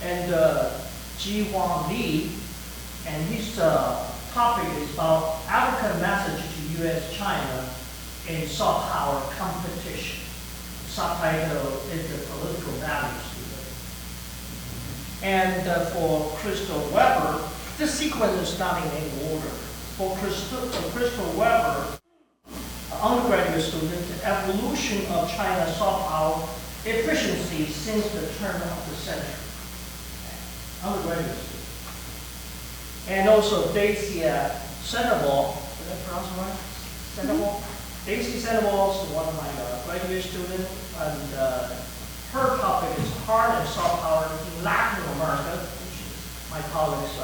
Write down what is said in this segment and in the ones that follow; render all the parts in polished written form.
and Hwan Lee, and his topic is about African message to U.S. China in soft power competition. The subtitle is the political values debate. And for Crystal Weber, this sequence is not in any order. For Crystal Weber, undergraduate student, the evolution of China's soft power efficiency since the turn of the century. Undergraduate student. And also Daisy Sandoval, did I pronounce it right? Sandoval? Daisy Sandoval is one of my graduate students, and her topic is hard and soft power in Latin America, which is my colleague's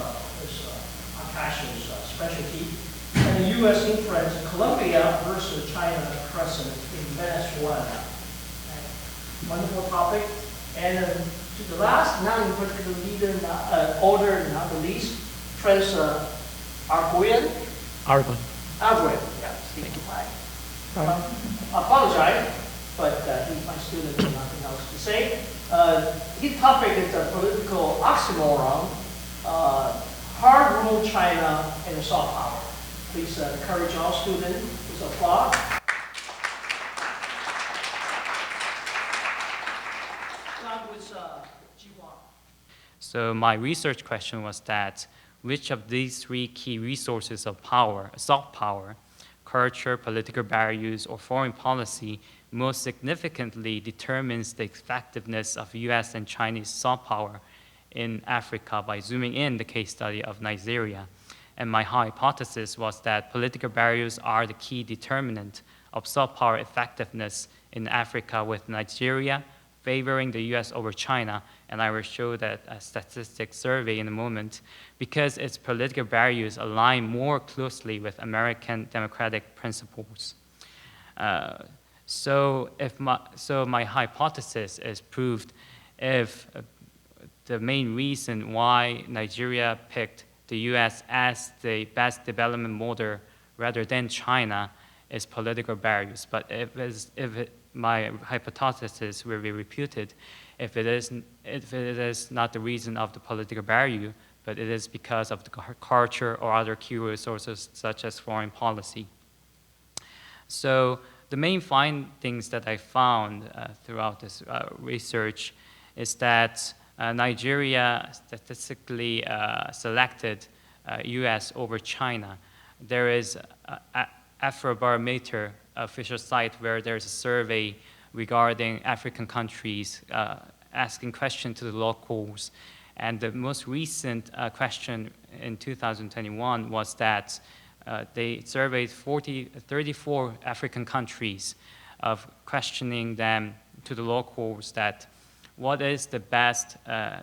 Akash's specialty. And the U.S. influence in Colombia versus China present in Venezuela. Okay. Wonderful topic. And to the last, not in particular order, not the least, Prince Arguien. Arguien, yeah. Thank you. I apologize, but he's my student and nothing else to say. His topic is a political oxymoron, hard rule China and soft power. Please encourage all students with applause. Start with Hwan. So my research question was that which of these three key resources of power, soft power, culture, political values, or foreign policy most significantly determines the effectiveness of U.S. and Chinese soft power in Africa by zooming in the case study of Nigeria. And my hypothesis was that political barriers are the key determinant of soft power effectiveness in Africa, with Nigeria favoring the U.S. over China, and I will show that a statistic survey in a moment, because its political values align more closely with American democratic principles. So my hypothesis is proved if the main reason why Nigeria picked the U.S. as the best development model rather than China is political barriers. But my hypothesis will be refuted if it is not the reason of the political value, but it is because of the culture or other key resources such as foreign policy. So the main findings that I found throughout this research is that Nigeria statistically selected U.S. over China. There is an Afrobarometer official site where there's a survey regarding African countries asking questions to the locals. And the most recent question in 2021 was that they surveyed 34 African countries of questioning them to the locals that what is the best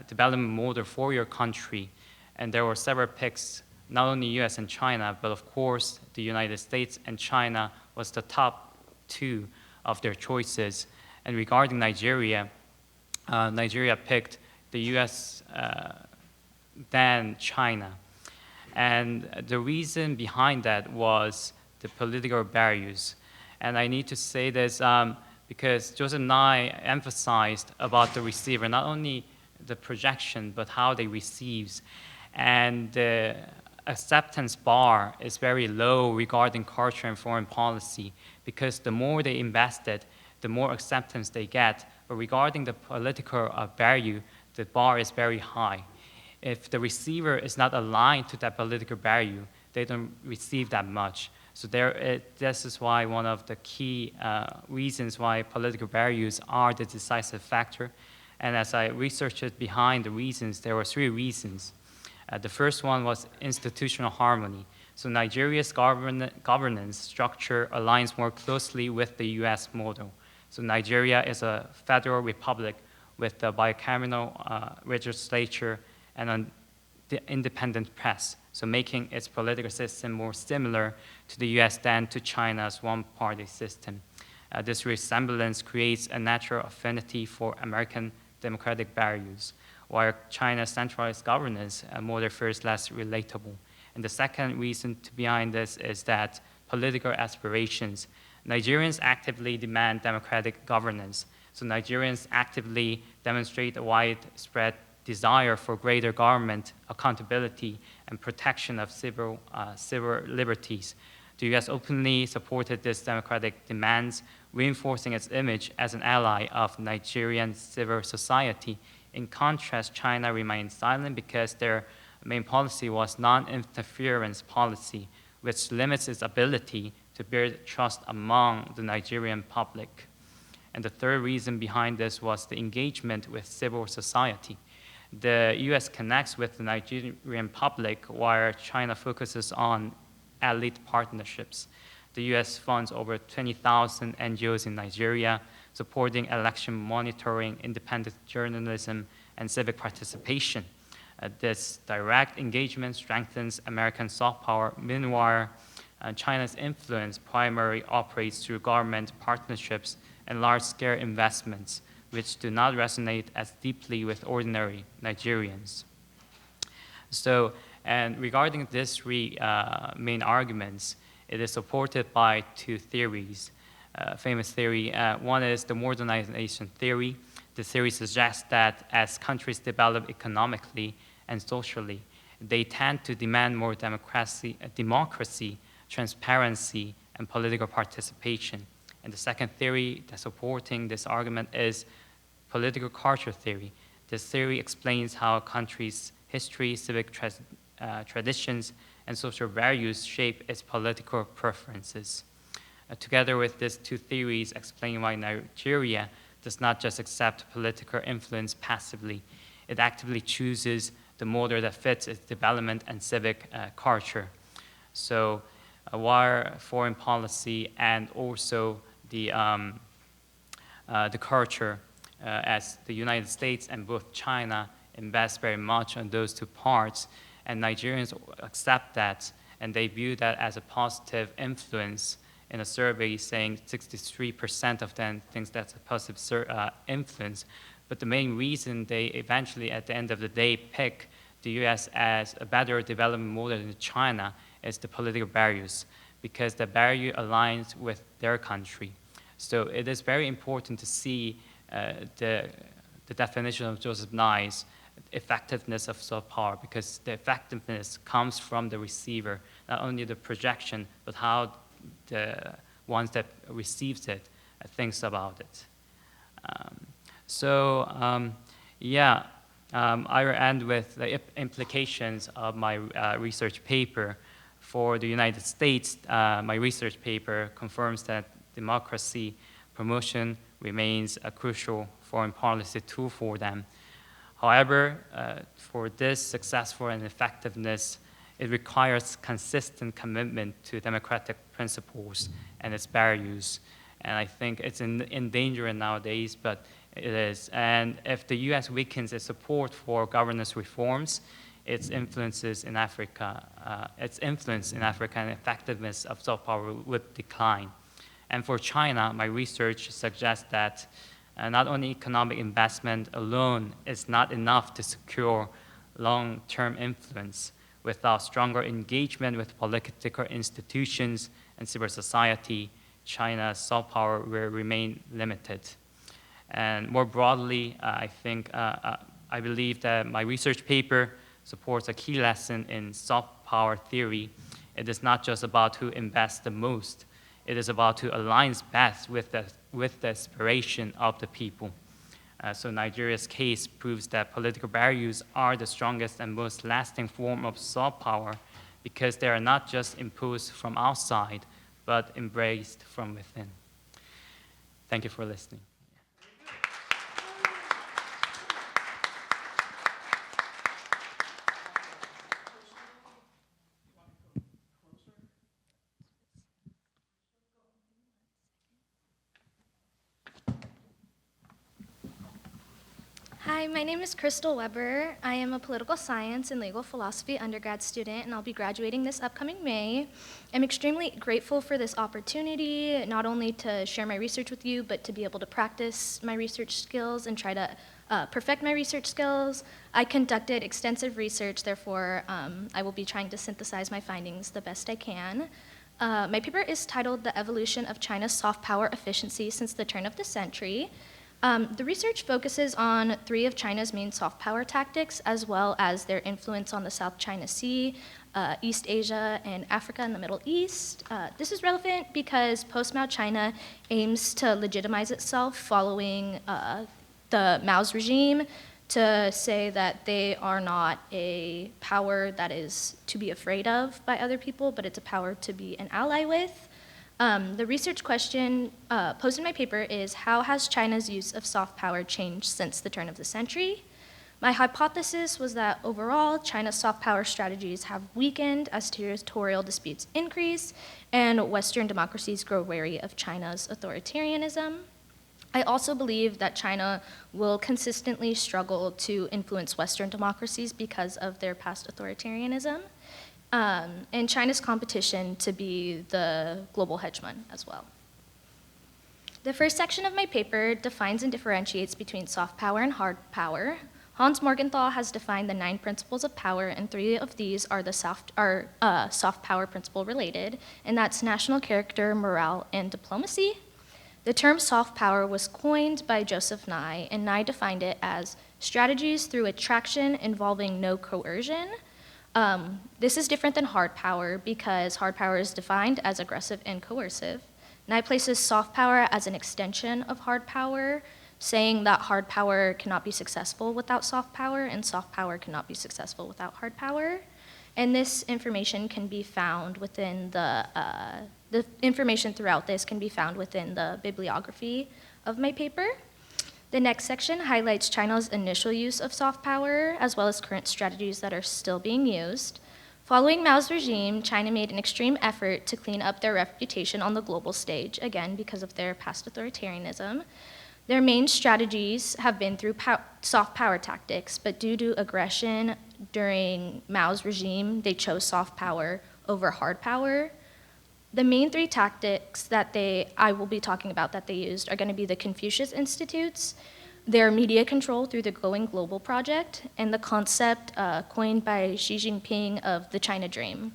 development model for your country? And there were several picks, not only US and China, but of course the United States and China was the top two of their choices. And regarding Nigeria, Nigeria picked the US than China. And the reason behind that was the political barriers. And I need to say this because Joseph Nye emphasized about the receiver, not only the projection, but how they receives. And the acceptance bar is very low regarding culture and foreign policy, because the more they invested, the more acceptance they get. But regarding the political value, the bar is very high. If the receiver is not aligned to that political value, they don't receive that much. So this is why one of the key reasons why political values are the decisive factor. And as I researched behind the reasons, there were three reasons. The first one was institutional harmony. So Nigeria's governance structure aligns more closely with the US model. So Nigeria is a federal republic with a bicameral legislature and an independent press, so making its political system more similar to the US than to China's one-party system. This resemblance creates a natural affinity for American democratic values, while China's centralized governance model feels less relatable. And the second reason behind this is that political aspirations. Nigerians actively demand democratic governance, so Nigerians actively demonstrate a widespread desire for greater government accountability and protection of civil liberties. The U.S. openly supported these democratic demands, reinforcing its image as an ally of Nigerian civil society. In contrast, China remained silent because their main policy was non-interference policy, which limits its ability to build trust among the Nigerian public. And the third reason behind this was the engagement with civil society. The U.S. connects with the Nigerian public while China focuses on elite partnerships. The U.S. funds over 20,000 NGOs in Nigeria, supporting election monitoring, independent journalism, and civic participation. This direct engagement strengthens American soft power. Meanwhile, China's influence primarily operates through government partnerships and large-scale investments, which do not resonate as deeply with ordinary Nigerians. So, and regarding these three main arguments, it is supported by two theories. Famous theory, one is the modernization theory. The theory suggests that as countries develop economically and socially, they tend to demand more democracy, transparency, and political participation. And the second theory that's supporting this argument is political culture theory. This theory explains how a country's history, civic traditions, and social values shape its political preferences. Together with these two theories explain why Nigeria does not just accept political influence passively. It actively chooses the model that fits its development and civic culture. So while foreign policy and also the culture, as the United States and both China invest very much on those two parts, and Nigerians accept that, and they view that as a positive influence. In a survey saying 63% of them thinks that's a positive influence, but the main reason they eventually, at the end of the day, pick the U.S. as a better development model than China is the political values, because the value aligns with their country. So it is very important to see the definition of Joseph Nye's effectiveness of soft power, because the effectiveness comes from the receiver, not only the projection, but how the ones that receives it thinks about it. I will end with the implications of my research paper. For the United States, my research paper confirms that democracy promotion remains a crucial foreign policy tool for them. However, for this successful and effectiveness, it requires consistent commitment to democratic principles and its values. And I think it's in danger nowadays, but it is. And if the U.S. weakens its support for governance reforms, its influence in Africa and effectiveness of soft power would decline. And for China, my research suggests that not only economic investment alone is not enough to secure long-term influence. Without stronger engagement with political institutions and civil society, China's soft power will remain limited. And more broadly, I believe that my research paper supports a key lesson in soft power theory. It is not just about who invests the most. It is about who aligns best with the aspiration of the people. So Nigeria's case proves that political values are the strongest and most lasting form of soft power, because they are not just imposed from outside, but embraced from within. Thank you for listening. Hi, my name is Crystal Weber. I am a political science and legal philosophy undergrad student, and I'll be graduating this upcoming May. I'm extremely grateful for this opportunity, not only to share my research with you, but to be able to practice my research skills and try to perfect my research skills. I conducted extensive research, therefore I will be trying to synthesize my findings the best I can. My paper is titled "The Evolution of China's Soft Power Efficiency Since the Turn of the Century." The research focuses on 3 of China's main soft power tactics, as well as their influence on the South China Sea, East Asia, and Africa and the Middle East. This is relevant because post-Mao China aims to legitimize itself following the Mao's regime to say that they are not a power that is to be afraid of by other people, but it's a power to be an ally with. The research question posed in my paper is, how has China's use of soft power changed since the turn of the century? My hypothesis was that overall, China's soft power strategies have weakened as territorial disputes increase and Western democracies grow wary of China's authoritarianism. I also believe that China will consistently struggle to influence Western democracies because of their past authoritarianism, and China's competition to be the global hegemon as well. The first section of my paper defines and differentiates between soft power and hard power. Hans Morgenthau has defined the 9 principles of power, and 3 of these are soft power principle related, and that's national character, morale, and diplomacy. The term soft power was coined by Joseph Nye, and Nye defined it as strategies through attraction involving no coercion. This is different than hard power because hard power is defined as aggressive and coercive. Nye places soft power as an extension of hard power, saying that hard power cannot be successful without soft power, and soft power cannot be successful without hard power. And this information can be found within the information throughout this can be found within the bibliography of my paper. The next section highlights China's initial use of soft power, as well as current strategies that are still being used. Following Mao's regime, China made an extreme effort to clean up their reputation on the global stage, again, because of their past authoritarianism. Their main strategies have been through soft power tactics, but due to aggression during Mao's regime, they chose soft power over hard power. The main 3 tactics that I will be talking about that they used are going to be the Confucius Institutes, their media control through the Going Global project, and the concept coined by Xi Jinping of the China Dream.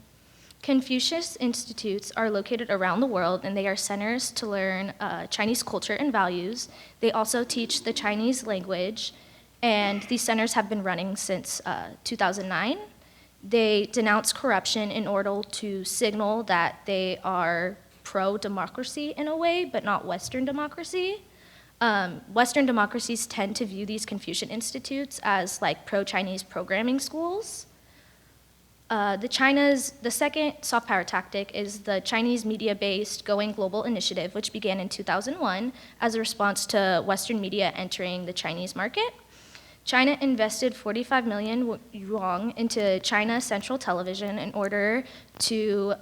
Confucius Institutes are located around the world, and they are centers to learn Chinese culture and values. They also teach the Chinese language, and these centers have been running since 2009. They denounce corruption in order to signal that they are pro-democracy in a way, but not Western democracy. Western democracies tend to view these Confucian institutes as like pro-Chinese programming schools. The second soft power tactic is the Chinese media-based Going Global initiative, which began in 2001 as a response to Western media entering the Chinese market. China invested 45 million yuan into China Central Television in order to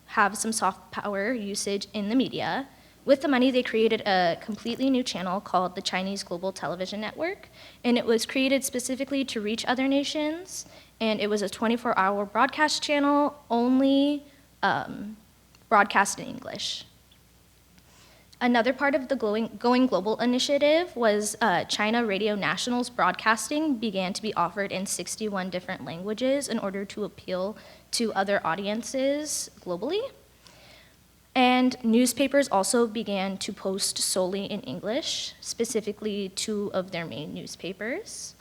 have some soft power usage in the media. With the money, they created a completely new channel called the Chinese Global Television Network, and it was created specifically to reach other nations, and it was a 24-hour broadcast channel, only broadcast in English. Another part of the Going Global initiative was China Radio National's broadcasting began to be offered in 61 different languages in order to appeal to other audiences globally. And newspapers also began to post solely in English, specifically 2 of their main newspapers.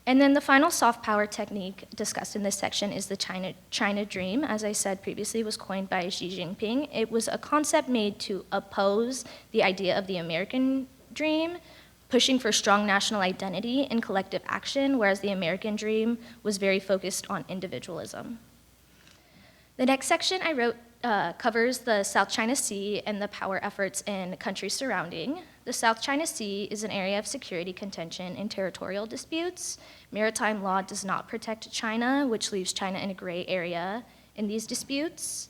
And then the final soft power technique discussed in this section is the China Dream, as I said previously, was coined by Xi Jinping. It was a concept made to oppose the idea of the American dream, pushing for strong national identity and collective action, whereas the American dream was very focused on individualism. The next section I wrote covers the South China Sea and the power efforts in countries surrounding. The South China Sea is an area of security contention and territorial disputes. Maritime law does not protect China, which leaves China in a gray area in these disputes.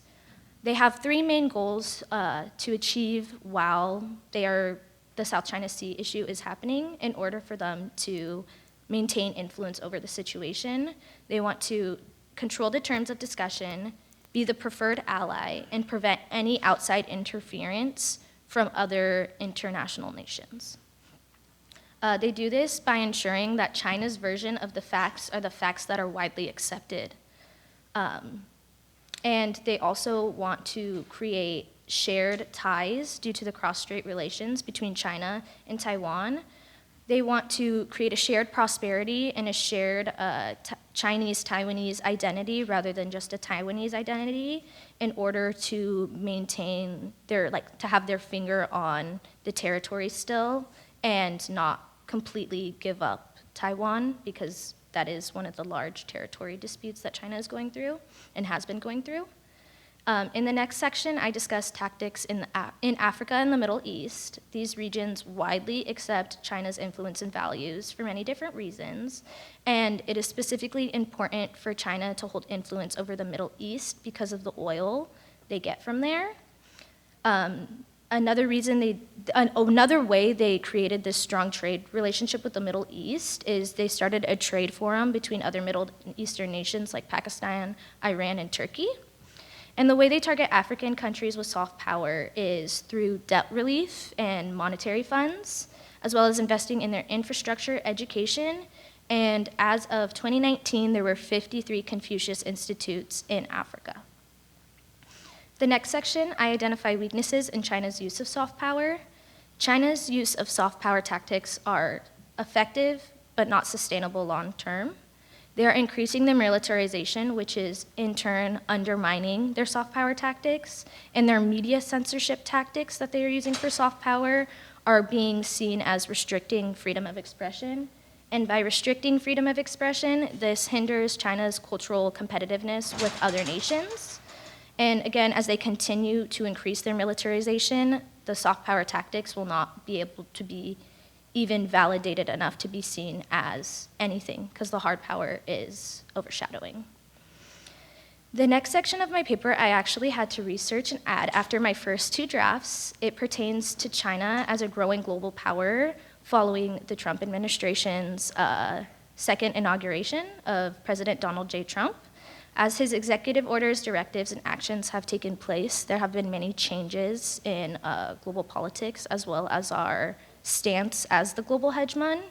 They have 3 main goals to achieve while the South China Sea issue is happening in order for them to maintain influence over the situation. They want to control the terms of discussion, be the preferred ally, and prevent any outside interference from other international nations. They do this by ensuring that China's version of the facts are the facts that are widely accepted. And they also want to create shared ties due to the cross-strait relations between China and Taiwan. They want to create a shared prosperity and a shared Chinese-Taiwanese identity rather than just a Taiwanese identity in order to maintain their, to have their finger on the territory still and not completely give up Taiwan, because that is one of the large territory disputes that China is going through and has been going through. In the next section, I discuss tactics in Africa and the Middle East. These regions widely accept China's influence and values for many different reasons, and it is specifically important for China to hold influence over the Middle East because of the oil they get from there. Another way they created this strong trade relationship with the Middle East is they started a trade forum between other Middle Eastern nations like Pakistan, Iran, and Turkey. And the way they target African countries with soft power is through debt relief and monetary funds, as well as investing in their infrastructure, education. And as of 2019, there were 53 Confucius Institutes in Africa. The next section, I identify weaknesses in China's use of soft power. China's use of soft power tactics are effective, but not sustainable long term. They are increasing their militarization, which is in turn undermining their soft power tactics, and their media censorship tactics that they are using for soft power are being seen as restricting freedom of expression. And by restricting freedom of expression, this hinders China's cultural competitiveness with other nations. And again, as they continue to increase their militarization, the soft power tactics will not be able to be even validated enough to be seen as anything, because the hard power is overshadowing. The next section of my paper I actually had to research and add after my first two drafts. It pertains to China as a growing global power following the Trump administration's second inauguration of President Donald J. Trump. As his executive orders, directives, and actions have taken place, there have been many changes in global politics as well as our stance as the global hegemon.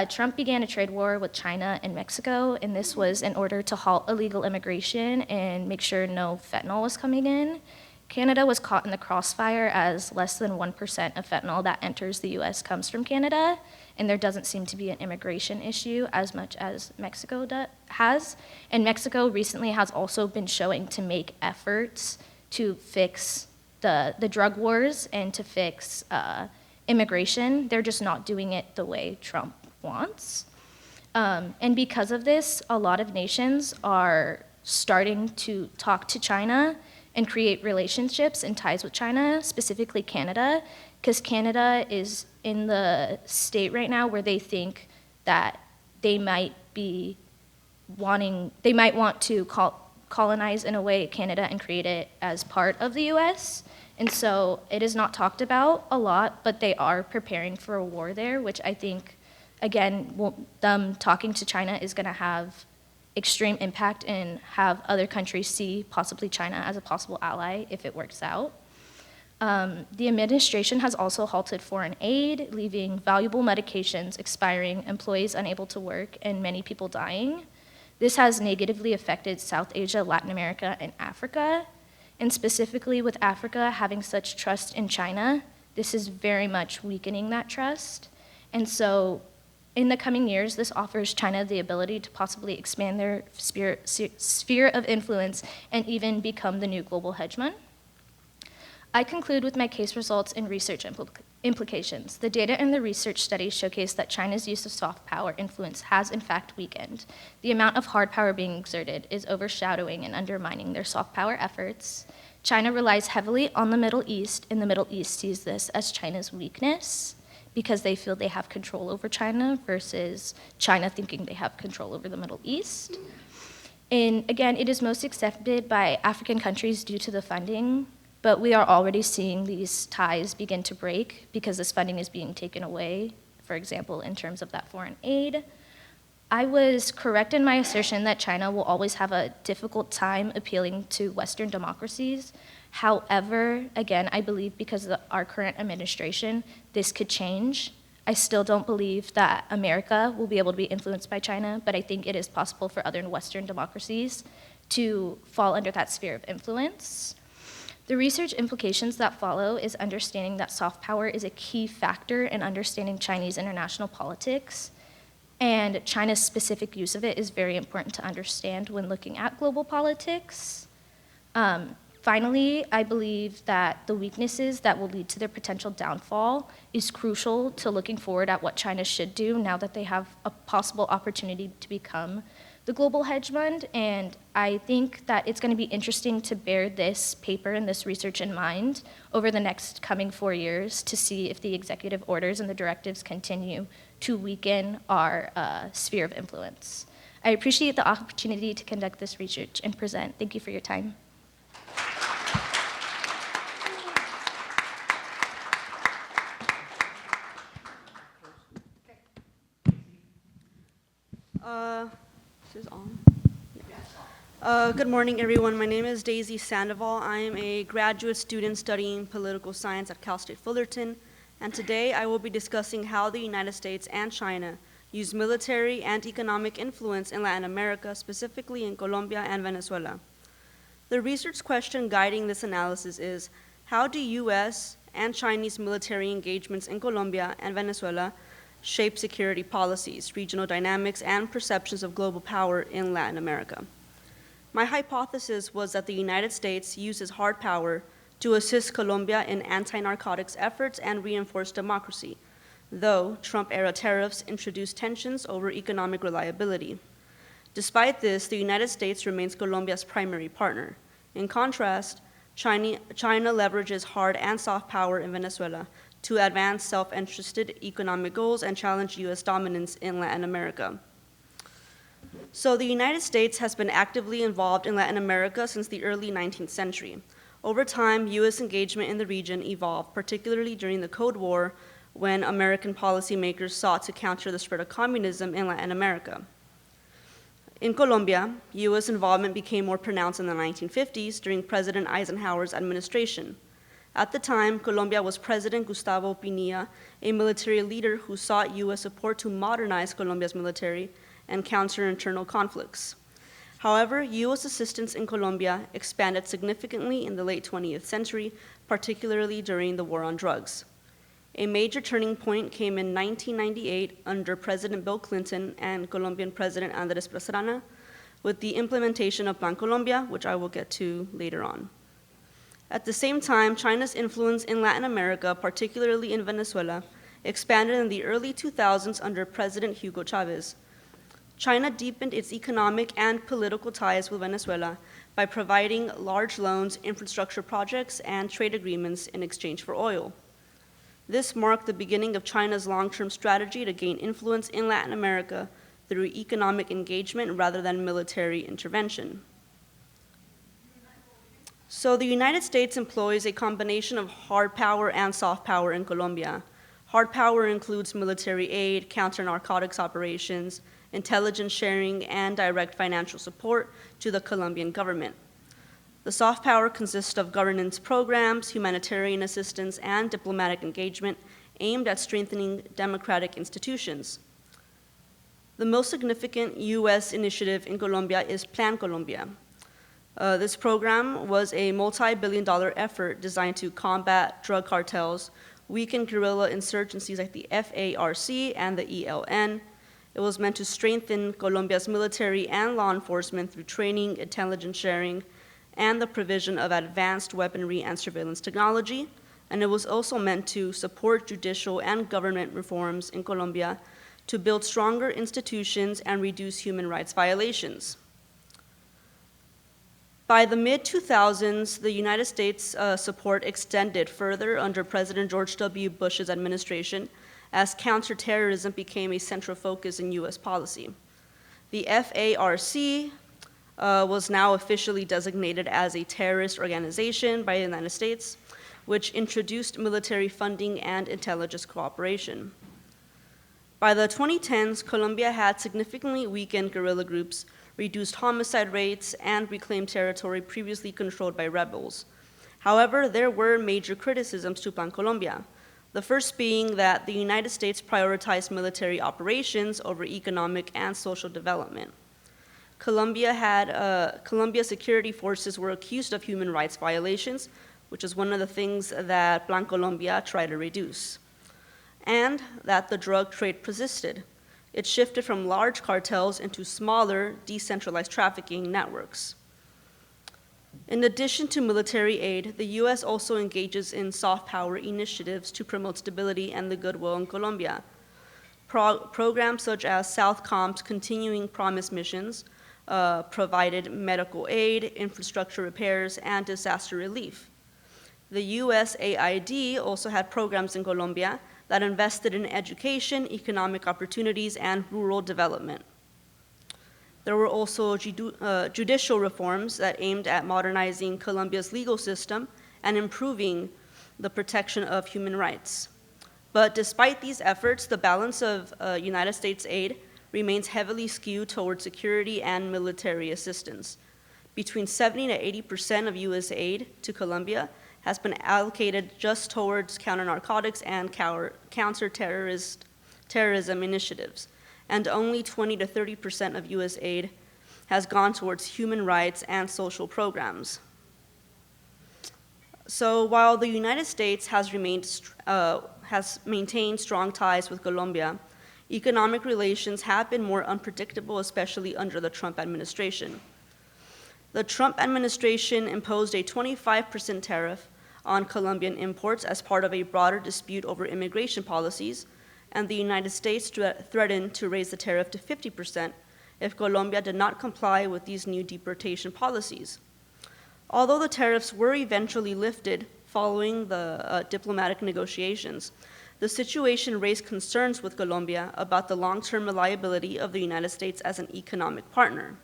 Trump began a trade war with China and Mexico, and this was in order to halt illegal immigration and make sure no fentanyl was coming in. Canada was caught in the crossfire as less than 1% of fentanyl that enters the U.S. comes from Canada, and there doesn't seem to be an immigration issue as much as Mexico has. And Mexico recently has also been showing to make efforts to fix the drug wars and to fix immigration. They're just not doing it the way Trump wants. And because of this, a lot of nations are starting to talk to China and create relationships and ties with China, specifically Canada, because Canada is in the state right now where they think that they might want to colonize in a way Canada and create it as part of the U.S. And so it is not talked about a lot, but they are preparing for a war there, which I think, again, them talking to China is going to have extreme impact and have other countries see possibly China as a possible ally if it works out. The administration has also halted foreign aid, leaving valuable medications expiring, employees unable to work, and many people dying. This has negatively affected South Asia, Latin America, and Africa. And specifically with Africa having such trust in China, this is very much weakening that trust. And so in the coming years, this offers China the ability to possibly expand their sphere of influence and even become the new global hegemon. I conclude with my case results and research implications. The data in the research studies showcase that China's use of soft power influence has in fact weakened. The amount of hard power being exerted is overshadowing and undermining their soft power efforts. China relies heavily on the Middle East, and the Middle East sees this as China's weakness because they feel they have control over China versus China thinking they have control over the Middle East. And again, it is most accepted by African countries due to the funding, but we are already seeing these ties begin to break because this funding is being taken away, for example, in terms of that foreign aid. I was correct in my assertion that China will always have a difficult time appealing to Western democracies. However, again, I believe because of our current administration, this could change. I still don't believe that America will be able to be influenced by China, but I think it is possible for other Western democracies to fall under that sphere of influence. The research implications that follow is understanding that soft power is a key factor in understanding Chinese international politics, and China's specific use of it is very important to understand when looking at global politics. Finally, I believe that the weaknesses that will lead to their potential downfall is crucial to looking forward at what China should do now that they have a possible opportunity to become the global hedge fund. And I think that it's going to be interesting to bear this paper and this research in mind over the next coming 4 years to see if the executive orders and the directives continue to weaken our sphere of influence. I appreciate the opportunity to conduct this research and present. Thank you for your time. This is on. Good morning, everyone. My name is Daisy Sandoval. I am a graduate student studying political science at State Fullerton, and today I will be discussing how the United States and China use military and economic influence in Latin America, specifically in Colombia and Venezuela. The research question guiding this analysis is, how do U.S. and Chinese military engagements in Colombia and Venezuela shape security policies, regional dynamics, and perceptions of global power in Latin America? My hypothesis was that the United States uses hard power to assist Colombia in anti-narcotics efforts and reinforce democracy, though Trump-era tariffs introduced tensions over economic reliability. Despite this, the United States remains Colombia's primary partner. In contrast, China leverages hard and soft power in Venezuela to advance self-interested economic goals and challenge U.S. dominance in Latin America. So the United States has been actively involved in Latin America since the early 19th century. Over time, U.S. engagement in the region evolved, particularly during the Cold War, when American policymakers sought to counter the spread of communism in Latin America. In Colombia, U.S. involvement became more pronounced in the 1950s during President Eisenhower's administration. At the time, Colombia was President Gustavo Pinilla, a military leader who sought U.S. support to modernize Colombia's military and counter internal conflicts. However, U.S. assistance in Colombia expanded significantly in the late 20th century, particularly during the war on drugs. A major turning point came in 1998 under President Bill Clinton and Colombian President Andrés Pastrana with the implementation of Plan Colombia, which I will get to later on. At the same time, China's influence in Latin America, particularly in Venezuela, expanded in the early 2000s under President Hugo Chavez. China deepened its economic and political ties with Venezuela by providing large loans, infrastructure projects, and trade agreements in exchange for oil. This marked the beginning of China's long-term strategy to gain influence in Latin America through economic engagement rather than military intervention. So the United States employs a combination of hard power and soft power in Colombia. Hard power includes military aid, counter-narcotics operations, intelligence sharing, and direct financial support to the Colombian government. The soft power consists of governance programs, humanitarian assistance, and diplomatic engagement aimed at strengthening democratic institutions. The most significant U.S. initiative in Colombia is Plan Colombia. This program was a multi-billion-dollar effort designed to combat drug cartels, weaken guerrilla insurgencies like the FARC and the ELN. It was meant to strengthen Colombia's military and law enforcement through training, intelligence sharing, and the provision of advanced weaponry and surveillance technology. And it was also meant to support judicial and government reforms in Colombia to build stronger institutions and reduce human rights violations. By the mid-2000s, the United States support extended further under President George W. Bush's administration as counterterrorism became a central focus in U.S. policy. The FARC was now officially designated as a terrorist organization by the United States, which introduced military funding and intelligence cooperation. By the 2010s, Colombia had significantly weakened guerrilla groups, reduced homicide rates, and reclaimed territory previously controlled by rebels. However, there were major criticisms to Plan Colombia, the first being that the United States prioritized military operations over economic and social development. Colombia security forces were accused of human rights violations, which is one of the things that Plan Colombia tried to reduce, and that the drug trade persisted. It shifted from large cartels into smaller, decentralized trafficking networks. In addition to military aid, the U.S. also engages in soft power initiatives to promote stability and the goodwill in Colombia. Programs such as Southcom's Continuing Promise missions provided medical aid, infrastructure repairs, and disaster relief. The USAID also had programs in Colombia that invested in education, economic opportunities, and rural development. There were also judicial reforms that aimed at modernizing Colombia's legal system and improving the protection of human rights. But despite these efforts, the balance of United States aid remains heavily skewed towards security and military assistance. Between 70 to 80% of U.S. aid to Colombia has been allocated just towards counter-narcotics and counter-terrorism initiatives, and only 20 to 30% of U.S. aid has gone towards human rights and social programs. So while the United States has maintained strong ties with Colombia, economic relations have been more unpredictable, especially under the Trump administration. The Trump administration imposed a 25% tariff on Colombian imports as part of a broader dispute over immigration policies, and the United States threatened to raise the tariff to 50% if Colombia did not comply with these new deportation policies. Although the tariffs were eventually lifted following the diplomatic negotiations, the situation raised concerns with Colombia about the long-term reliability of the United States as an economic partner.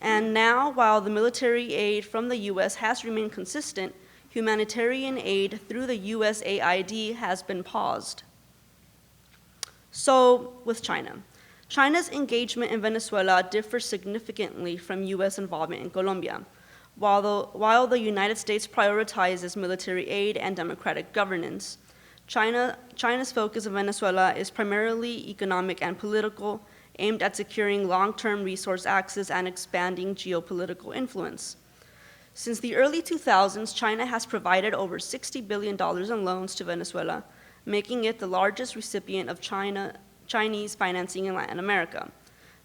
And now, while the military aid from the U.S. has remained consistent, humanitarian aid through the USAID has been paused. So, with China. China's engagement in Venezuela differs significantly from U.S. involvement in Colombia. While the United States prioritizes military aid and democratic governance, China's focus in Venezuela is primarily economic and political, aimed at securing long-term resource access and expanding geopolitical influence. Since the early 2000s, China has provided over $60 billion in loans to Venezuela, making it the largest recipient of Chinese financing in Latin America.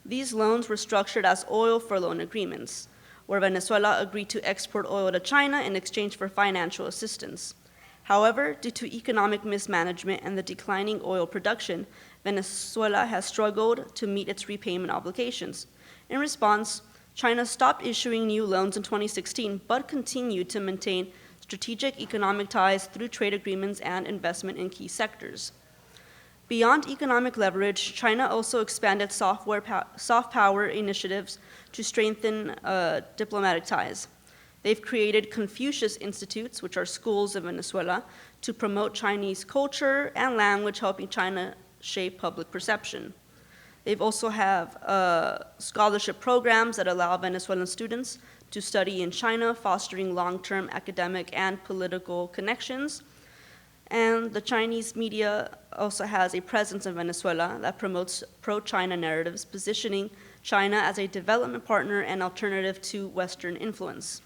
These loans were structured as oil for loan agreements, where Venezuela agreed to export oil to China in exchange for financial assistance. However, due to economic mismanagement and the declining oil production, Venezuela has struggled to meet its repayment obligations. In response, China stopped issuing new loans in 2016, but continued to maintain strategic economic ties through trade agreements and investment in key sectors. Beyond economic leverage, China also expanded soft power initiatives to strengthen diplomatic ties. They've created Confucius Institutes, which are schools in Venezuela, to promote Chinese culture and language, helping China shape public perception. They've also have scholarship programs that allow Venezuelan students to study in China, fostering long-term academic and political connections. And the Chinese media also has a presence in Venezuela that promotes pro-China narratives, positioning China as a development partner and alternative to Western influence.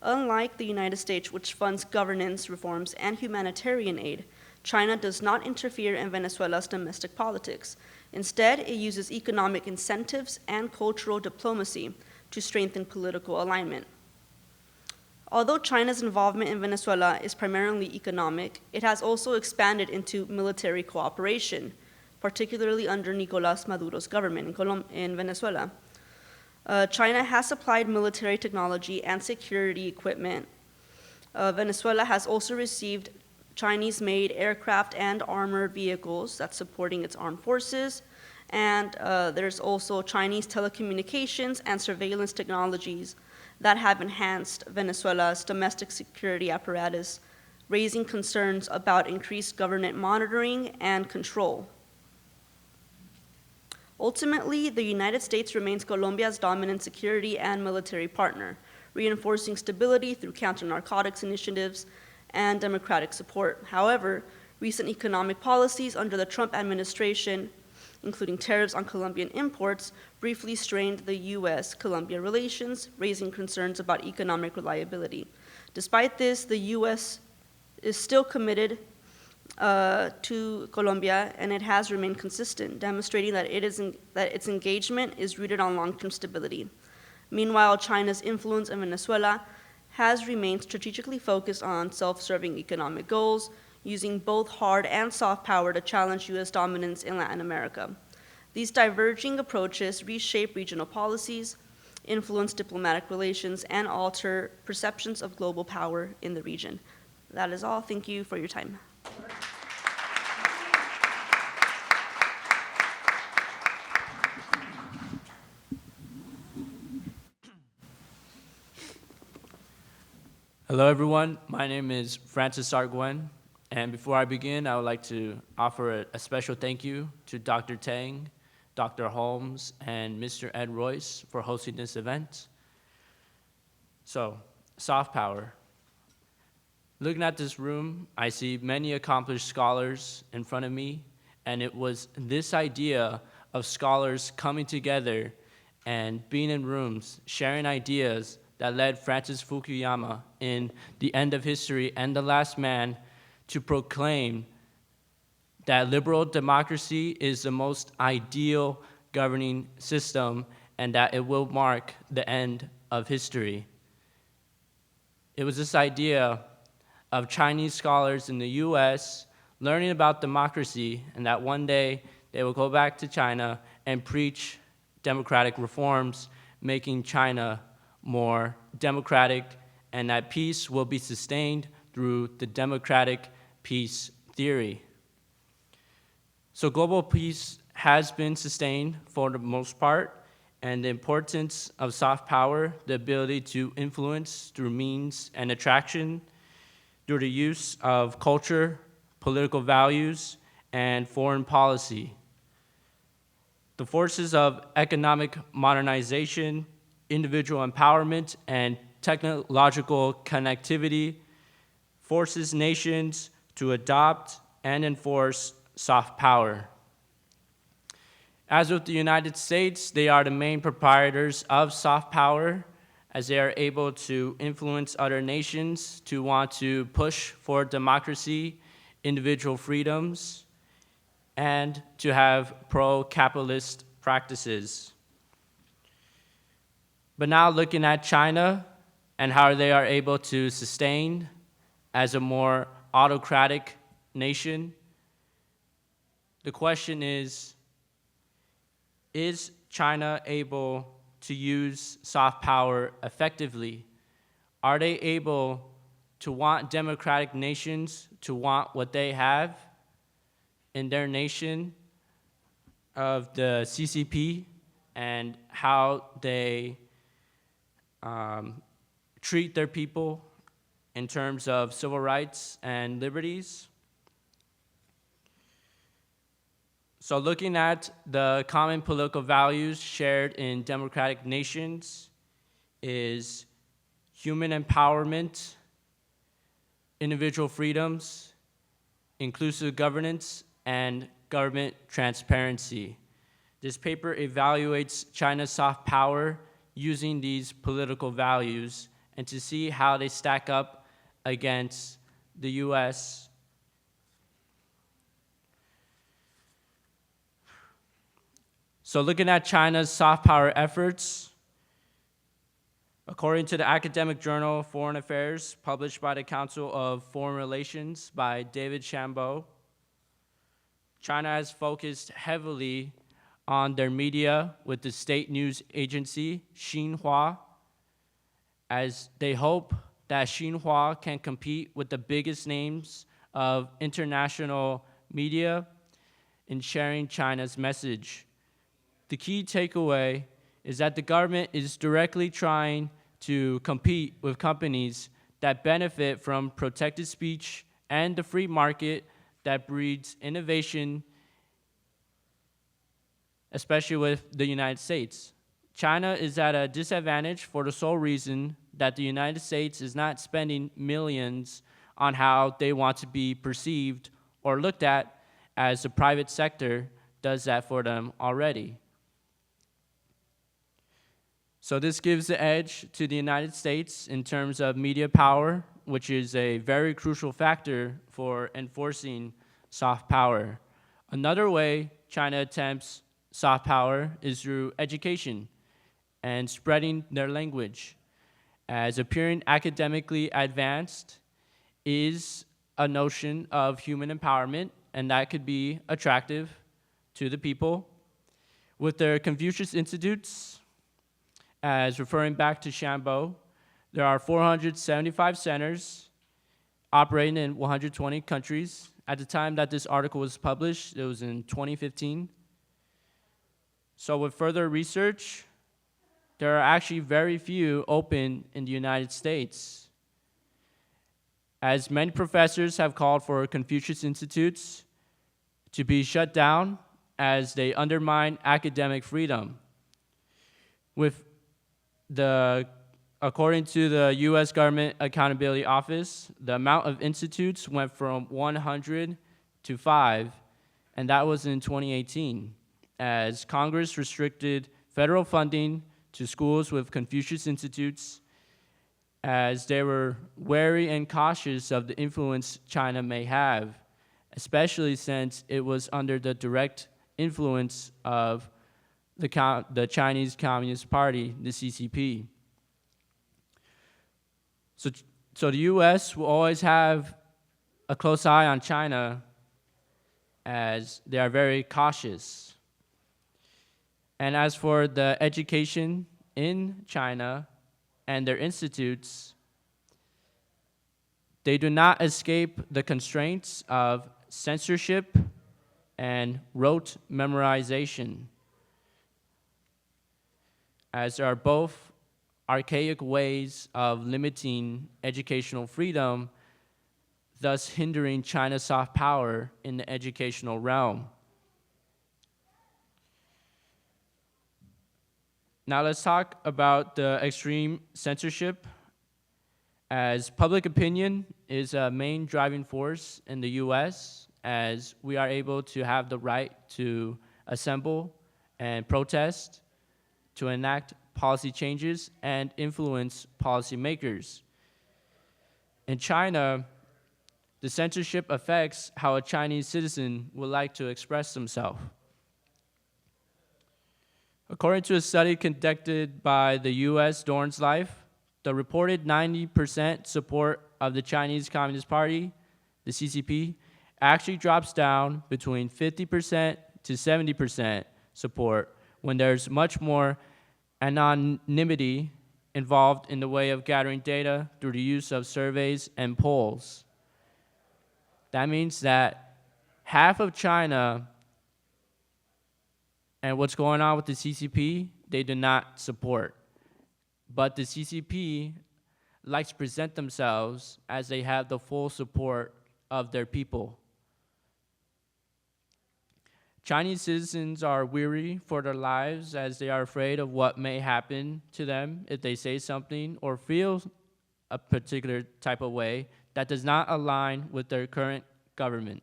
Unlike the United States, which funds governance reforms and humanitarian aid, China does not interfere in Venezuela's domestic politics. Instead, it uses economic incentives and cultural diplomacy to strengthen political alignment. Although China's involvement in Venezuela is primarily economic, it has also expanded into military cooperation, particularly under Nicolás Maduro's government in Venezuela. China has supplied military technology and security equipment. Venezuela has also received Chinese-made aircraft and armored vehicles that's supporting its armed forces, and there's also Chinese telecommunications and surveillance technologies that have enhanced Venezuela's domestic security apparatus, raising concerns about increased government monitoring and control. Ultimately, the United States remains Colombia's dominant security and military partner, reinforcing stability through counter-narcotics initiatives and democratic support. However, recent economic policies under the Trump administration, including tariffs on Colombian imports, briefly strained the U.S.-Colombia relations, raising concerns about economic reliability. Despite this, the U.S. is still committed to Colombia, and it has remained consistent, demonstrating that its engagement is rooted on long-term stability. Meanwhile, China's influence in Venezuela has remained strategically focused on self-serving economic goals, using both hard and soft power to challenge U.S. dominance in Latin America. These diverging approaches reshape regional policies, influence diplomatic relations, and alter perceptions of global power in the region. That is all. Thank you for your time. Hello, everyone. My name is Francis Arguien, and before I begin, I would like to offer a special thank you to Dr. Tang, Dr. Holmes, and Mr. Ed Royce for hosting this event. So, soft power. Looking at this room, I see many accomplished scholars in front of me, and it was this idea of scholars coming together and being in rooms, sharing ideas, that led Francis Fukuyama in The End of History and The Last Man to proclaim that liberal democracy is the most ideal governing system and that it will mark the end of history. It was this idea of Chinese scholars in the US learning about democracy and that one day they will go back to China and preach democratic reforms, making China more democratic, and that peace will be sustained through the democratic peace theory. So global peace has been sustained for the most part, and the importance of soft power, the ability to influence through means and attraction, through the use of culture, political values, and foreign policy. The forces of economic modernization, individual empowerment, and technological connectivity forces nations to adopt and enforce soft power. As with the United States, they are the main proprietors of soft power, as they are able to influence other nations to want to push for democracy, individual freedoms, and to have pro-capitalist practices. But now looking at China and how they are able to sustain as a more autocratic nation, the question is China able to use soft power effectively? Are they able to want democratic nations to want what they have in their nation of the CCP and how they treat their people in terms of civil rights and liberties? So looking at the common political values shared in democratic nations is human empowerment, individual freedoms, inclusive governance, and government transparency. This paper evaluates China's soft power using these political values and to see how they stack up against the U.S. So looking at China's soft power efforts, according to the academic journal Foreign Affairs, published by the Council of Foreign Relations by David Shambaugh, China has focused heavily on their media with the state news agency, Xinhua, as they hope that Xinhua can compete with the biggest names of international media in sharing China's message. The key takeaway is that the government is directly trying to compete with companies that benefit from protected speech and the free market that breeds innovation, especially with the United States. China is at a disadvantage for the sole reason that the United States is not spending millions on how they want to be perceived or looked at, as the private sector does that for them already. So this gives the edge to the United States in terms of media power, which is a very crucial factor for enforcing soft power. Another way China attempts soft power is through education and spreading their language, as appearing academically advanced is a notion of human empowerment, and that could be attractive to the people. With their Confucius Institutes, as referring back to Shambo, there are 475 centers operating in 120 countries. At the time that this article was published, it was in 2015. So with further research, there are actually very few open in the United States, as many professors have called for Confucius Institutes to be shut down as they undermine academic freedom. According to the U.S. Government Accountability Office, the amount of institutes went from 100 to 5, and that was in 2018, as Congress restricted federal funding to schools with Confucius Institutes, as they were wary and cautious of the influence China may have, especially since it was under the direct influence of the Chinese Communist Party, the CCP. So the U.S. will always have a close eye on China, as they are very cautious. And as for the education in China and their institutes, they do not escape the constraints of censorship and rote memorization, as there are both archaic ways of limiting educational freedom, thus hindering China's soft power in the educational realm. Now let's talk about the extreme censorship, as public opinion is a main driving force in the US, as we are able to have the right to assemble and protest, to enact policy changes and influence policymakers. In China, the censorship affects how a Chinese citizen would like to express himself. According to a study conducted by the U.S. Dorn's Life, the reported 90% support of the Chinese Communist Party, the CCP, actually drops down between 50% to 70% support when there's much more anonymity involved in the way of gathering data through the use of surveys and polls. That means that half of China and what's going on with the CCP, they do not support. But the CCP likes to present themselves as they have the full support of their people. Chinese citizens are weary for their lives, as they are afraid of what may happen to them if they say something or feel a particular type of way that does not align with their current government.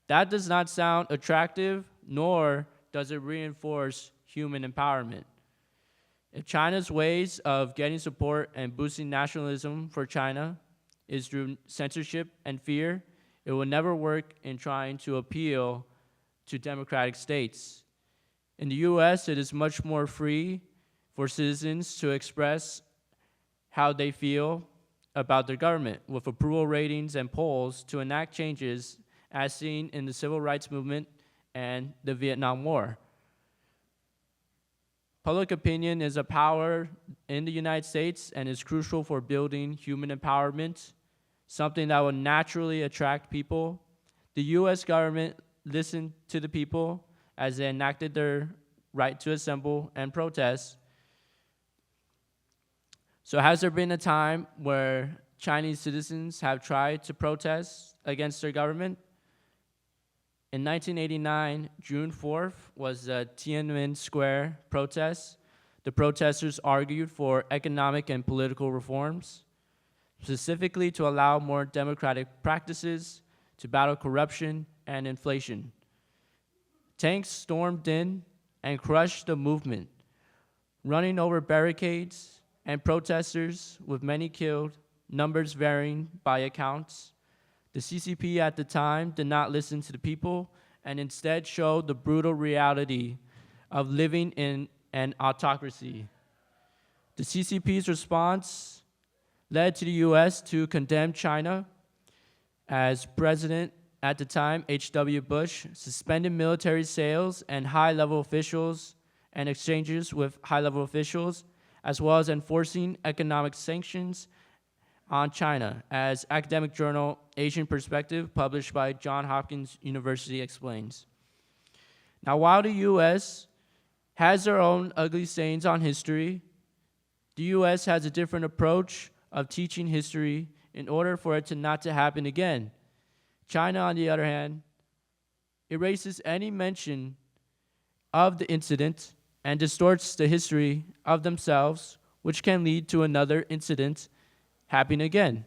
That does not sound attractive, nor does it reinforce human empowerment. If China's ways of getting support and boosting nationalism for China is through censorship and fear, it will never work in trying to appeal to democratic states. In the US, it is much more free for citizens to express how they feel about their government, with approval ratings and polls to enact changes as seen in the civil rights movement and the Vietnam War. Public opinion is a power in the United States and is crucial for building human empowerment, something that will naturally attract people. The US government listened to the people as they enacted their right to assemble and protest. So has there been a time where Chinese citizens have tried to protest against their government? In 1989, June 4th was the Tiananmen Square protest. The protesters argued for economic and political reforms, specifically to allow more democratic practices, to battle corruption and inflation. Tanks stormed in and crushed the movement. running over barricades and protesters with many killed, numbers varying by accounts. The CCP at the time did not listen to the people and instead showed the brutal reality of living in an autocracy. The CCP's response led to the U.S. to condemn China, as President at the time, H.W. Bush, suspended military sales and high-level officials and exchanges with high-level officials, as well as enforcing economic sanctions on China, as academic journal Asian Perspective, published by Johns Hopkins University, explains. Now, while the U.S. has their own ugly stains on history, the U.S. has a different approach of teaching history in order for it not to happen again. China, on the other hand, erases any mention of the incident and distorts the history of themselves, which can lead to another incident happening again.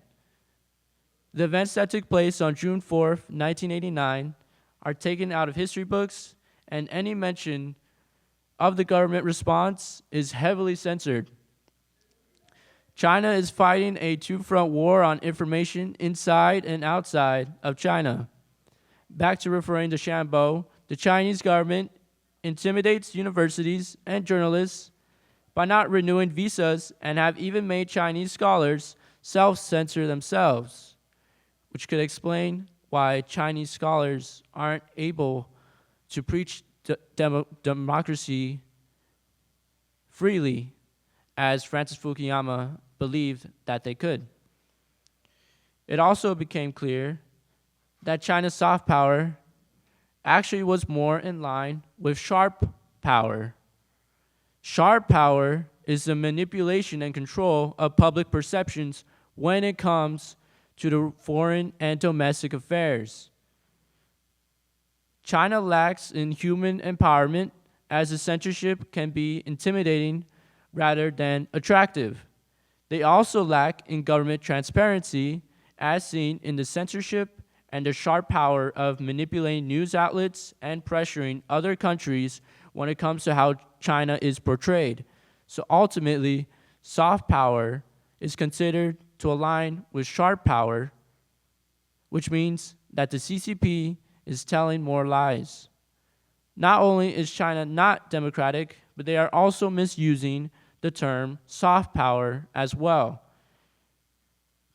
The events that took place on June 4th, 1989 are taken out of history books, and any mention of the government response is heavily censored. China is fighting a two-front war on information inside and outside of China. Back to referring to Shambo, the Chinese government intimidates universities and journalists by not renewing visas and have even made Chinese scholars self-censor themselves, which could explain why Chinese scholars aren't able to preach democracy freely, as Francis Fukuyama believed that they could. It also became clear that China's soft power actually was more in line with sharp power. Sharp power is the manipulation and control of public perceptions when it comes to the foreign and domestic affairs. China lacks in human empowerment, as the censorship can be intimidating rather than attractive. They also lack in government transparency, as seen in the censorship and the sharp power of manipulating news outlets and pressuring other countries when it comes to how China is portrayed. So ultimately, soft power is considered to align with sharp power, which means that the CCP is telling more lies. Not only is China not democratic, but they are also misusing the term soft power as well.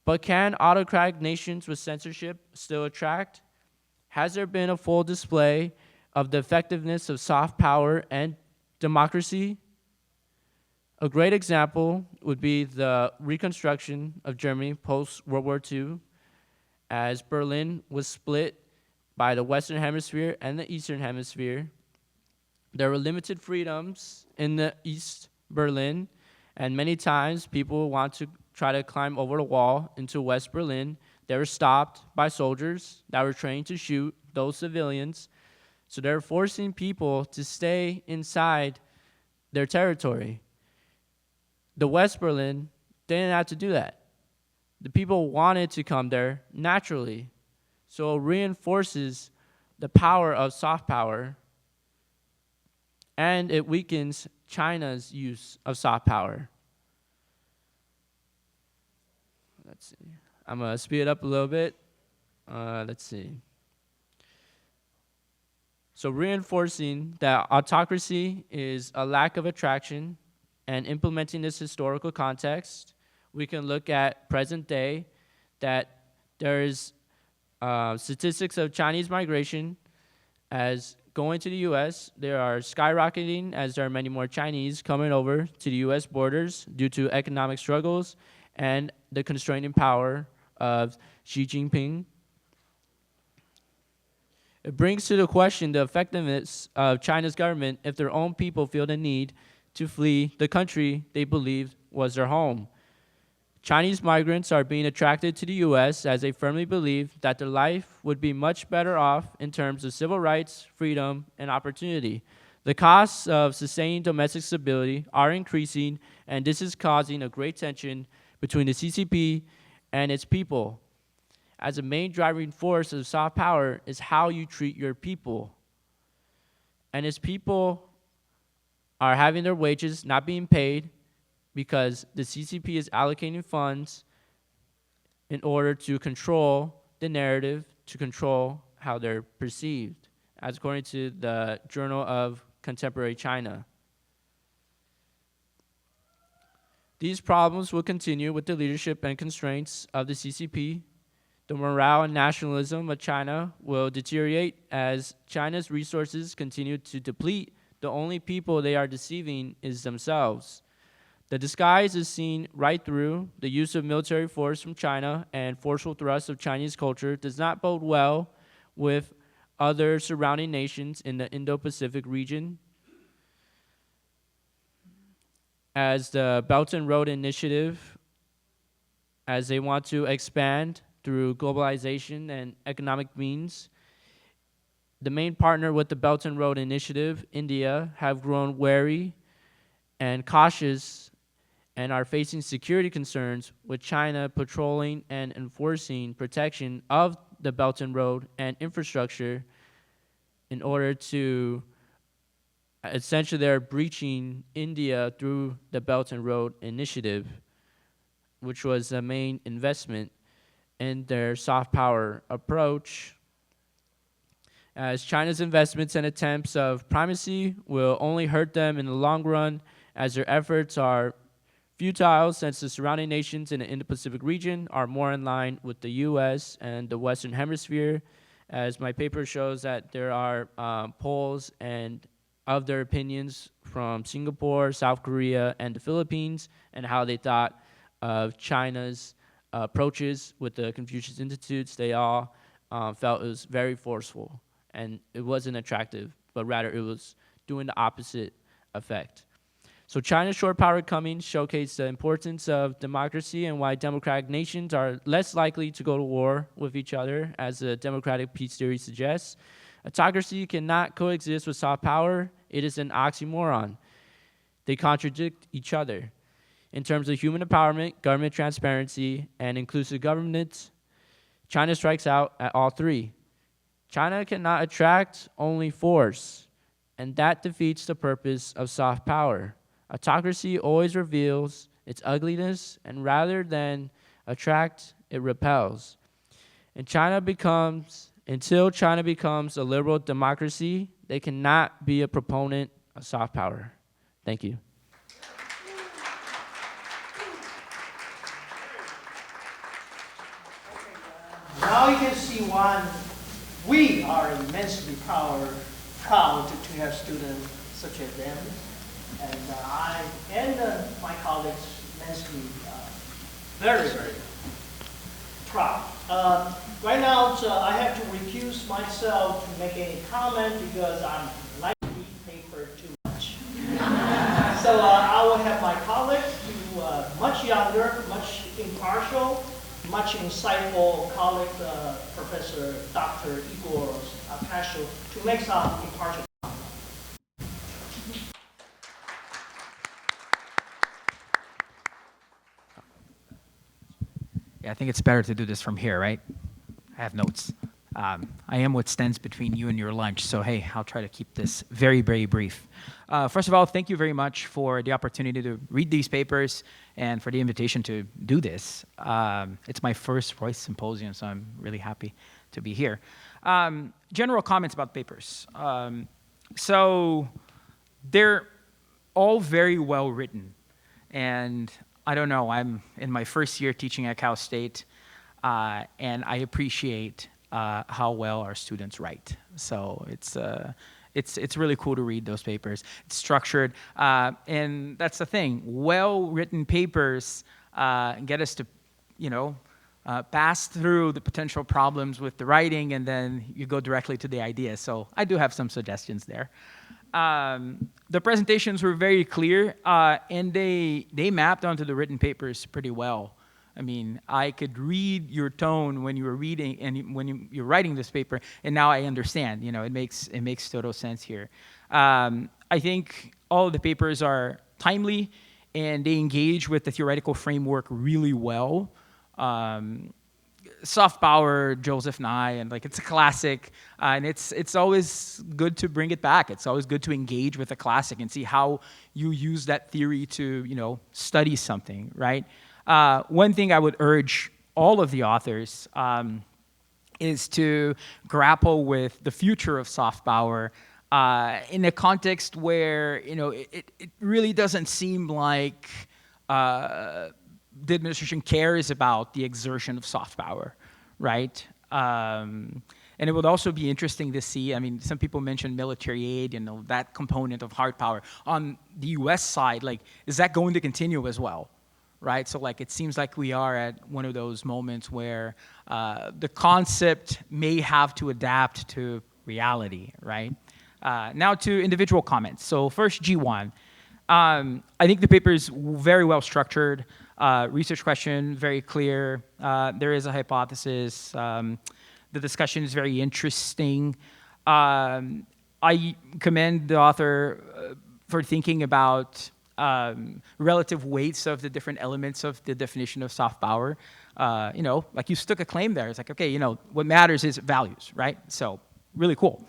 But can autocratic nations with censorship still attract? Has there been a full display of the effectiveness of soft power and democracy? A great example would be the reconstruction of Germany post-World War II, as Berlin was split by the Western Hemisphere and the Eastern Hemisphere. There were limited freedoms in the East Berlin, and many times people want to try to climb over the wall into West Berlin. They were stopped by soldiers that were trained to shoot those civilians. So they're forcing people to stay inside their territory. The West Berlin didn't have to do that. The people wanted to come there naturally. So it reinforces the power of soft power, and it weakens China's use of soft power. Let's see. I'm going to speed it up a little bit. Let's see. So reinforcing that autocracy is a lack of attraction and implementing this historical context, we can look at present day that there is statistics of Chinese migration as going to the U.S. They are skyrocketing as there are many more Chinese coming over to the U.S. borders due to economic struggles and the constraining power of Xi Jinping. It brings to the question the effectiveness of China's government if their own people feel the need to flee the country they believed was their home. Chinese migrants are being attracted to the U.S. as they firmly believe that their life would be much better off in terms of civil rights, freedom, and opportunity. The costs of sustaining domestic stability are increasing, and this is causing a great tension between the CCP and its people. As a main driving force of soft power is how you treat your people. And its people are having their wages not being paid because the CCP is allocating funds in order to control the narrative, to control how they're perceived, as according to the Journal of Contemporary China. These problems will continue with the leadership and constraints of the CCP. The morale and nationalism of China will deteriorate as China's resources continue to deplete. The only people they are deceiving is themselves. The disguise is seen right through. The use of military force from China and forceful thrust of Chinese culture does not bode well with other surrounding nations in the Indo-Pacific region. As the Belt and Road Initiative, as they want to expand through globalization and economic means, the main partner with the Belt and Road Initiative, India, have grown wary and cautious and are facing security concerns with China patrolling and enforcing protection of the Belt and Road and infrastructure in order to essentially they're breaching India through the Belt and Road Initiative, which was the main investment in their soft power approach. As China's investments and attempts of primacy will only hurt them in the long run, as their efforts are futile since the surrounding nations in the Indo-Pacific region are more in line with the U.S. and the Western Hemisphere, as my paper shows that there are polls and of their opinions from Singapore, South Korea, and the Philippines, and how they thought of China's approaches with the Confucius Institutes. They all felt it was very forceful, and it wasn't attractive, but rather it was doing the opposite effect. So China's short power coming showcased the importance of democracy and why democratic nations are less likely to go to war with each other, as the democratic peace theory suggests. Autocracy cannot coexist with soft power. It is an oxymoron. They contradict each other. In terms of human empowerment, government transparency, and inclusive governance, China strikes out at all three. China cannot attract, only force, and that defeats the purpose of soft power. Autocracy always reveals its ugliness, and rather than attract, it repels. Until China becomes a liberal democracy, they cannot be a proponent of soft power. Thank you. Now you can see why we are immensely proud to have students such as them. And I and my colleagues immensely very, very proud. Right now, I have to recuse myself to make any comment because I like to read paper too much. So I will have my colleagues who are much younger, much impartial, much insightful colleague, Professor Dr. Igor Pasho, to make some impartial. Yeah, I think it's better to do this from here, right? I have notes. I am what stands between you and your lunch, so hey, I'll try to keep this very, very brief. First of all, thank you very much for the opportunity to read these papers and for the invitation to do this. It's my first Royce Symposium, so I'm really happy to be here. General comments about papers. So they're all very well written, and I don't know, I'm in my first year teaching at Cal State, and I appreciate how well our students write. So it's really cool to read those papers. It's structured, and that's the thing. Well-written papers get us to, pass through the potential problems with the writing, and then you go directly to the idea. So I do have some suggestions there. The presentations were very clear, and they mapped onto the written papers pretty well. I mean, I could read your tone when you were reading and when you're writing this paper, and now I understand. It makes total sense here. I think all of the papers are timely, and they engage with the theoretical framework really well. soft power, Joseph Nye, and like it's a classic, and it's always good to bring it back. It's always good to engage with a classic and see how you use that theory to study something, right? One thing I would urge all of the authors is to grapple with the future of soft power in a context where it really doesn't seem like the administration cares about the exertion of soft power, right? And it would also be interesting to see, I mean, some people mentioned military aid, that component of hard power. On the US side, like, is that going to continue as well, right? So like, it seems like we are at one of those moments where the concept may have to adapt to reality, right? Now to individual comments. So first, G1. I think the paper is very well structured. Research question, very clear. There is a hypothesis. The discussion is very interesting. I commend the author for thinking about relative weights of the different elements of the definition of soft power. Like you stuck a claim there. It's like, okay, what matters is values, right? So really cool.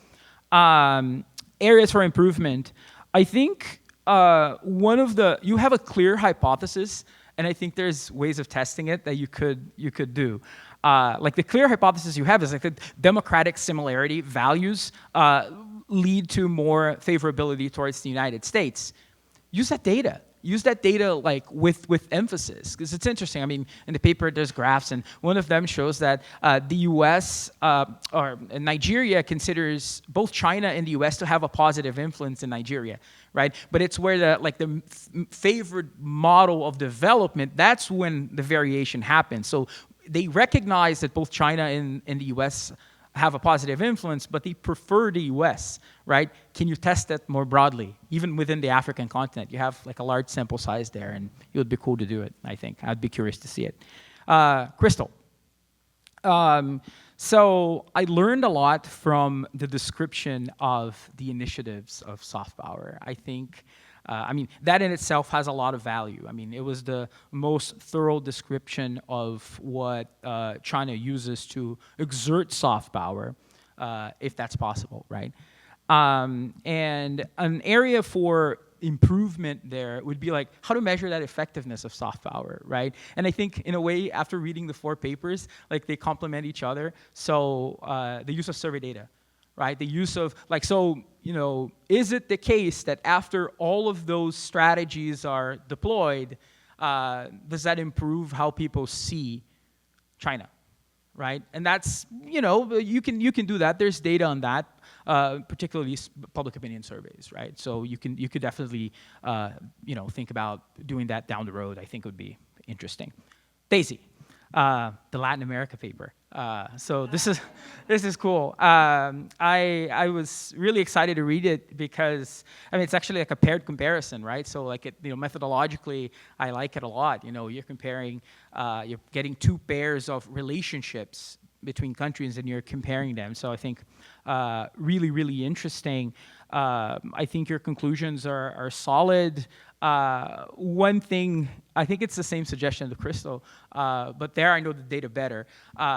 Areas for improvement. I think you have a clear hypothesis, and I think there's ways of testing it that you could do. Like the clear hypothesis you have is like the democratic similarity values lead to more favorability towards the United States. Use that data. Use that data like with emphasis, because it's interesting. I mean, in the paper there's graphs, and one of them shows that the U.S. Or Nigeria considers both China and the U.S. to have a positive influence in Nigeria, right? But it's where the favored model of development, that's when the variation happens. So they recognize that both China and the U.S. have a positive influence, but they prefer the U.S., right? Can you test that more broadly, even within the African continent? You have like a large sample size there, and it would be cool to do it, I think. I'd be curious to see it. Crystal. So I learned a lot from the description of the initiatives of soft power. I think, that in itself has a lot of value. I mean, it was the most thorough description of what China uses to exert soft power, if that's possible, right? And an area for improvement there would be like how to measure that effectiveness of soft power, right? And I think in a way, after reading the 4 papers, like they complement each other. So the use of survey data, right? The use of is it the case that after all of those strategies are deployed, does that improve how people see China, right? And that's, you can do that. There's data on that, particularly public opinion surveys, right? So you could definitely, think about doing that down the road. I think it would be interesting. Daisy, the Latin America paper. So this is cool. I was really excited to read it because it's actually like a paired comparison, right? So like methodologically, I like it a lot. You're comparing, you're getting 2 pairs of relationships between countries and you're comparing them. So I think really, really interesting. I think your conclusions are solid. One thing, I think it's the same suggestion to Crystal, but there I know the data better.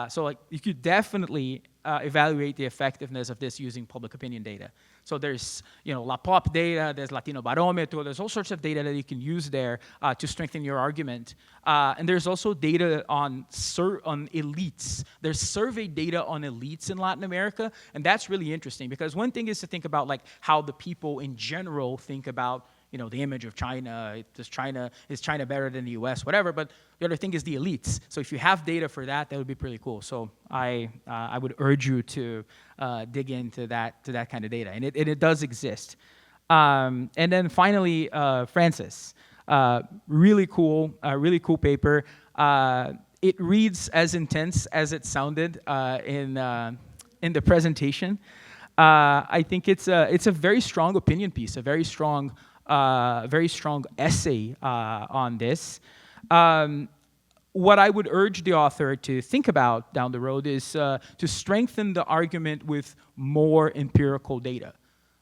So like you could definitely evaluate the effectiveness of this using public opinion data. So there's La Pop data, there's Latino Barometer, there's all sorts of data that you can use there to strengthen your argument. And there's also data on elites. There's survey data on elites in Latin America, and that's really interesting because one thing is to think about like how the people in general think about the image of China. Is China better than the U.S., whatever, but the other thing is the elites. So if you have data for that, that would be pretty cool. So I would urge you to dig into that kind of data, and it does exist. And then finally, Francis, really cool paper. It reads as intense as it sounded in the presentation. I think it's a very strong opinion piece, a very strong essay on this. What I would urge the author to think about down the road is to strengthen the argument with more empirical data,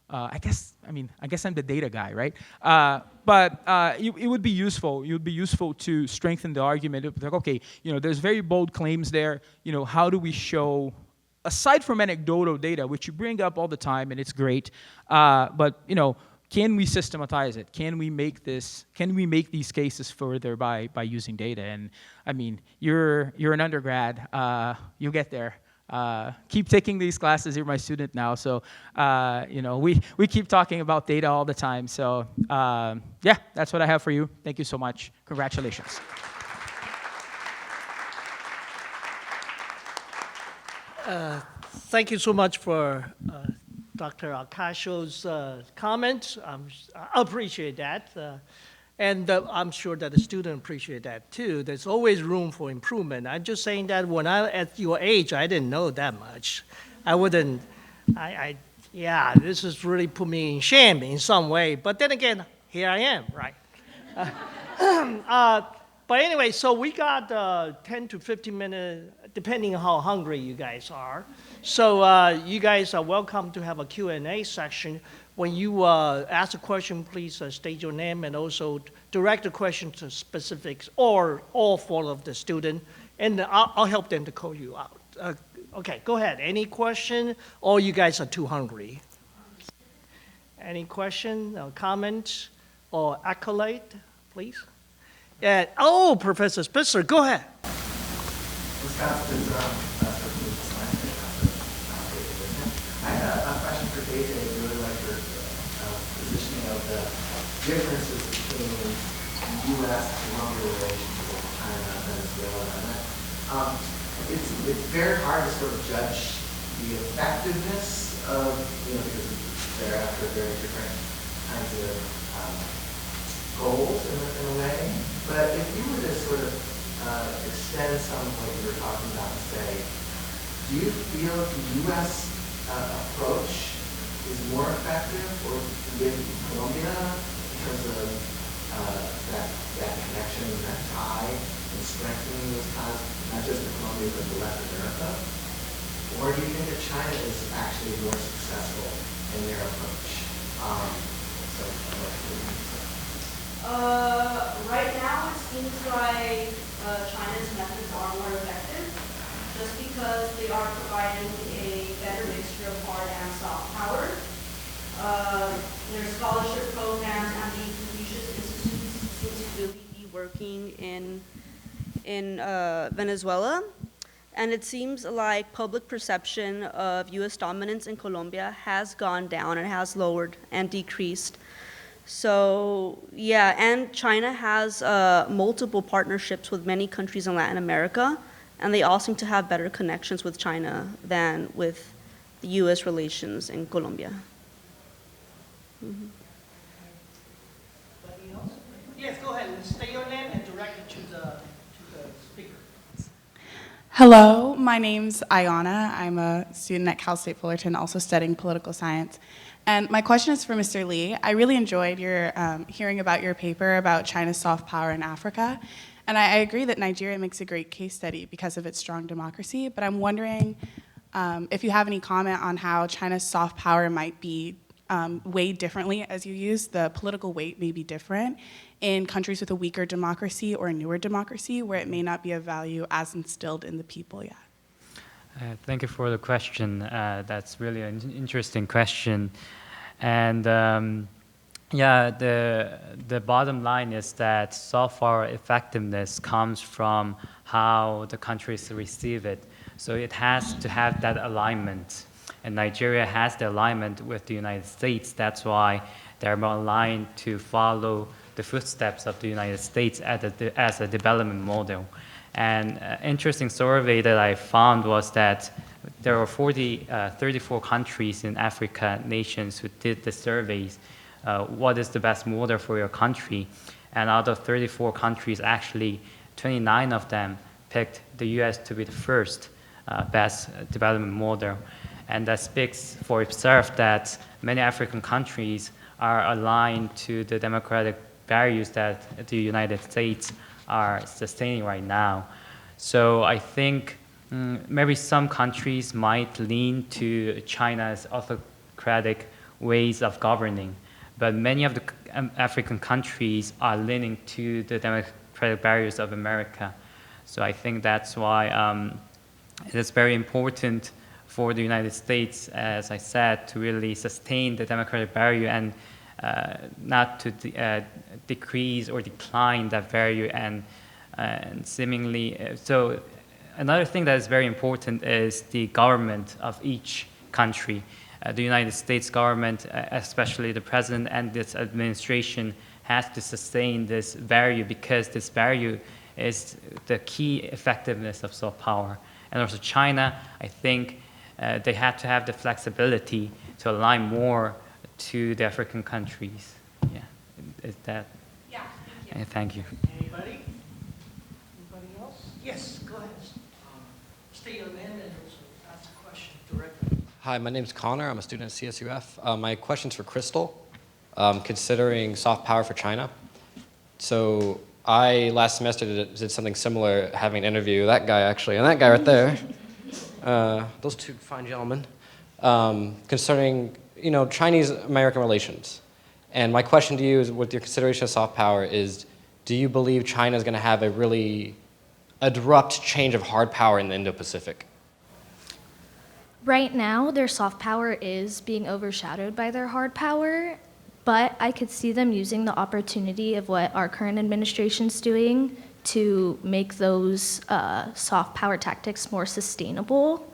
I guess I'm the data guy, right? But it would be useful. It would be useful to strengthen the argument. It would be like, okay, there's very bold claims there. How do we show, aside from anecdotal data, which you bring up all the time, and it's great, but can we systematize it? Can we make these cases further by using data? And I mean, you're an undergrad. You'll get there. Keep taking these classes. You're my student now, so we keep talking about data all the time. So yeah, that's what I have for you. Thank you so much. Congratulations. Thank you so much for Dr. Akasho's comments. I appreciate that. And I'm sure that the student appreciate that too. There's always room for improvement. I'm just saying that when at your age, I didn't know that much. Yeah, this has really put me in shame in some way. But then again, here I am, right? But anyway, so we got 10 to 15 minutes, depending on how hungry you guys are. So you guys are welcome to have a Q&A section. When you ask a question, please state your name and also direct the question to specifics or all four of the student, and I'll help them to call you out. Okay, go ahead. Any question, or you guys are too hungry? Any question, or comment, or accolade, please? Yeah. Oh, Professor Spitzer, go ahead. Wisconsin's I had a question for David. I really like your positioning of the differences between U.S. Colombia relations with China, Venezuela, and it's very hard to sort of judge the effectiveness of, because they're after very different kinds of goals in a way. But if you were to sort of extend some of what you were talking about and say, do you feel the U.S. approach is more effective or with Colombia in terms of that connection, that tie, and strengthening those ties, not just in Colombia but in Latin America? Or do you think that China is actually more successful in their approach? Right now, it seems like China's methods are more effective, just because they are providing a better mixture of hard and soft power. Their scholarship programs and the Confucius Institutes seem to really be working in Venezuela. And it seems like public perception of U.S. dominance in Colombia has gone down and has lowered and decreased. So yeah, and China has multiple partnerships with many countries in Latin America, and they all seem to have better connections with China than with the U.S. relations in Colombia. Mm-hmm. Yes, go ahead. State your name and direct it to the speaker. Hello, my name's Ayana. I'm a student at Cal State Fullerton, also studying political science. And my question is for Mr. Lee. I really enjoyed your hearing about your paper about China's soft power in Africa. And I agree that Nigeria makes a great case study because of its strong democracy, but I'm wondering if you have any comment on how China's soft power might be weighed differently, as you use, the political weight may be different in countries with a weaker democracy or a newer democracy where it may not be of value as instilled in the people yet. Thank you for the question. That's really an interesting question. And yeah, the bottom line is that soft power effectiveness comes from how the countries receive it. So it has to have that alignment. And Nigeria has the alignment with the United States. That's why they're more aligned to follow the footsteps of the United States as a development model. And an interesting survey that I found was that there were 34 countries in Africa, nations, who did the surveys. What is the best model for your country? And out of 34 countries, actually 29 of them picked the US to be the first best development model. And that speaks for itself that many African countries are aligned to the democratic values that the United States are sustaining right now. So I think maybe some countries might lean to China's autocratic ways of governing. But many of the African countries are leaning to the democratic barriers of America. So I think that's why it is very important for the United States, as I said, to really sustain the democratic barrier and not to decrease or decline that barrier and seemingly. So another thing that is very important is the government of each country. The United States government, especially the president and this administration, has to sustain this value because this value is the key effectiveness of soft power. And also China, I think they have to have the flexibility to align more to the African countries. Yeah, is that? Yeah, thank you. Thank you. Anybody? Anybody else? Yes, go ahead. State your name and also ask a question directly. Hi, my name is Connor. I'm a student at CSUF. My question's for Crystal, considering soft power for China. So I, last semester, did something similar, having an interview with that guy, actually, and that guy right there, those two fine gentlemen, concerning, Chinese-American relations. And my question to you is, with your consideration of soft power, is do you believe China is going to have a really abrupt change of hard power in the Indo-Pacific? Right now, their soft power is being overshadowed by their hard power, but I could see them using the opportunity of what our current administration's doing to make those soft power tactics more sustainable.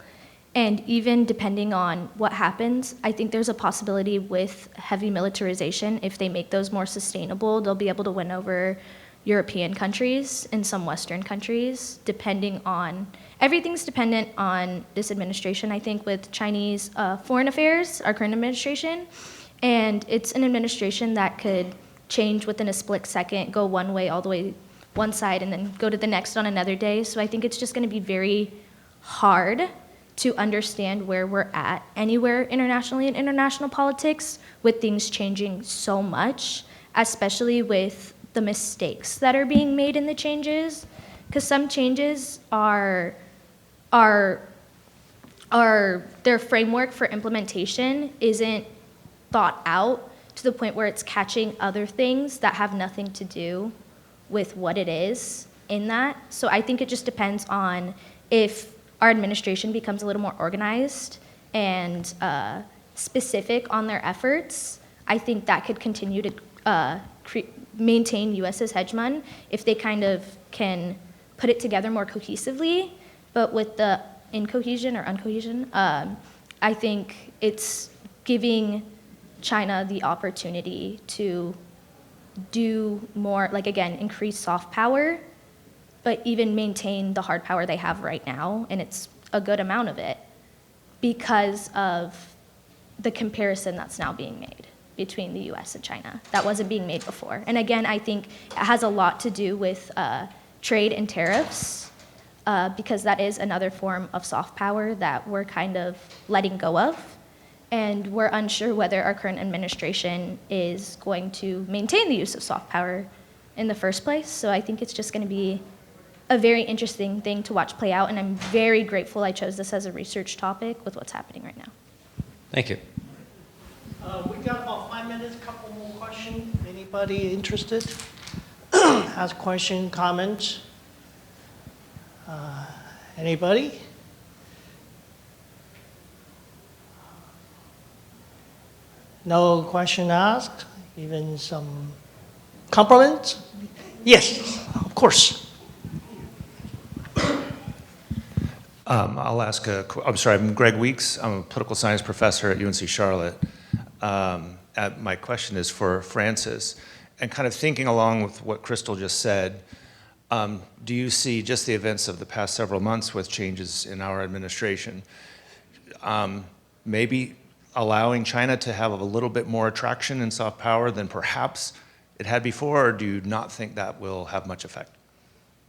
And even depending on what happens, I think there's a possibility with heavy militarization, if they make those more sustainable, they'll be able to win over European countries and some Western countries, depending on, everything's dependent on this administration, I think, with Chinese foreign affairs, our current administration. And it's an administration that could change within a split second, go one way all the way one side, and then go to the next on another day. So I think it's just going to be very hard to understand where we're at anywhere internationally in international politics with things changing so much, especially with the mistakes that are being made in the changes. Because some changes are their framework for implementation isn't thought out to the point where it's catching other things that have nothing to do with what it is in that. So I think it just depends on if our administration becomes a little more organized and specific on their efforts. I think that could continue to maintain U.S.'s hegemon if they kind of can put it together more cohesively. But with the incohesion or uncohesion, I think it's giving China the opportunity to do more, like again, increase soft power, but even maintain the hard power they have right now, and it's a good amount of it, because of the comparison that's now being made between the US and China. That wasn't being made before. And again, I think it has a lot to do with trade and tariffs, because that is another form of soft power that we're kind of letting go of. And we're unsure whether our current administration is going to maintain the use of soft power in the first place. So I think it's just going to be a very interesting thing to watch play out, and I'm very grateful I chose this as a research topic with what's happening right now. Thank you. We got about 5 minutes, couple more questions. Anybody interested? Ask question, comments? Anybody? No question asked? Even some compliments? Yes, of course. I'll ask I'm sorry, I'm Greg Weeks. I'm a political science professor at UNC Charlotte. My question is for Francis. And kind of thinking along with what Crystal just said, do you see just the events of the past several months with changes in our administration, maybe allowing China to have a little bit more attraction in soft power than perhaps it had before, or do you not think that will have much effect?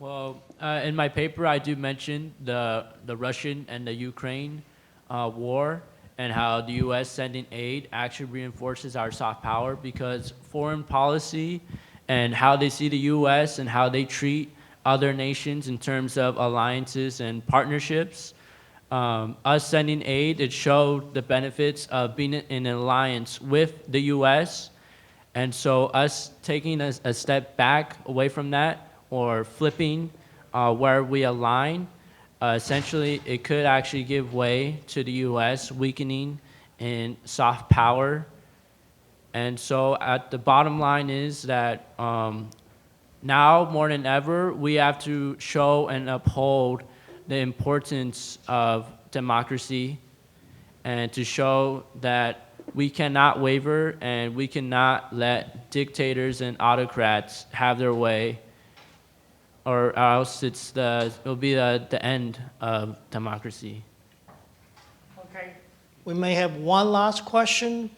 Well, in my paper, I do mention the Russian and the Ukraine war, and how the U.S. sending aid actually reinforces our soft power, because foreign policy and how they see the U.S. and how they treat other nations in terms of alliances and partnerships us sending aid, it showed the benefits of being in an alliance with the U.S. And so us taking a step back away from that or flipping where we align, essentially it could actually give way to the U.S. weakening in soft power. And so at the bottom line is that now more than ever, we have to show and uphold the importance of democracy and to show that we cannot waver and we cannot let dictators and autocrats have their way, or else it'll be the end of democracy. Okay. We may have one last question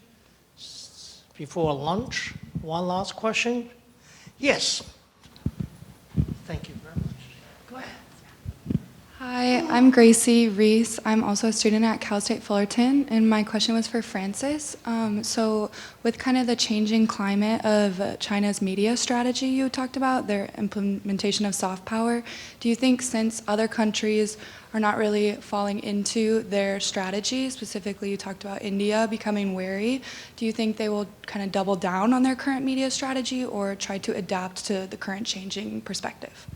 before lunch. One last question. Yes. Thank you very much. Go ahead. Hi, I'm Gracie Reese. I'm also a student at Cal State Fullerton, and my question was for Francis. So with kind of the changing climate of China's media strategy you talked about, their implementation of soft power, do you think since other countries are not really falling into their strategy, specifically you talked about India becoming wary, do you think they will kind of double down on their current media strategy or try to adapt to the current changing perspective?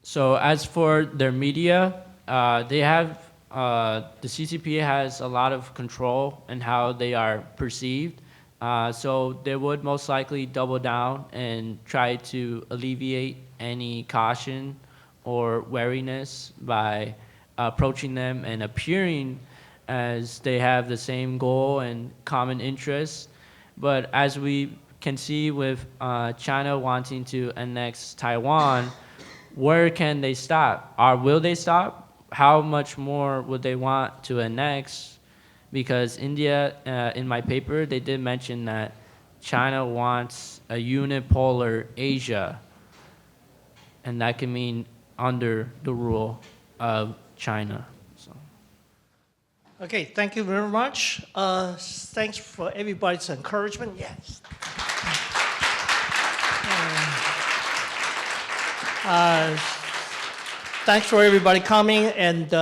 So as for their media, they have, the CCP has a lot of control in how they are perceived. So they would most likely double down and try to alleviate any caution or wariness by approaching them and appearing as they have the same goal and common interests. But as we can see with China wanting to annex Taiwan, where can they stop? Or will they stop? How much more would they want to annex? Because India, in my paper, they did mention that China wants a unipolar Asia, and that can mean under the rule of China. So. Okay, thank you very much. Thanks for everybody's encouragement. Yes. Thanks for everybody coming and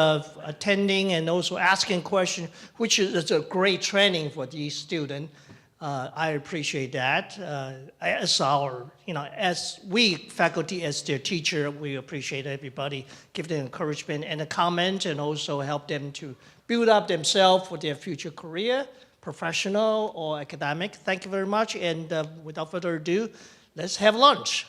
attending and also asking questions, which is a great training for these students. I appreciate that. As we faculty, as their teacher, we appreciate everybody give them encouragement and a comment and also help them to build up themselves for their future career, professional or academic. Thank you very much. And without further ado, let's have lunch.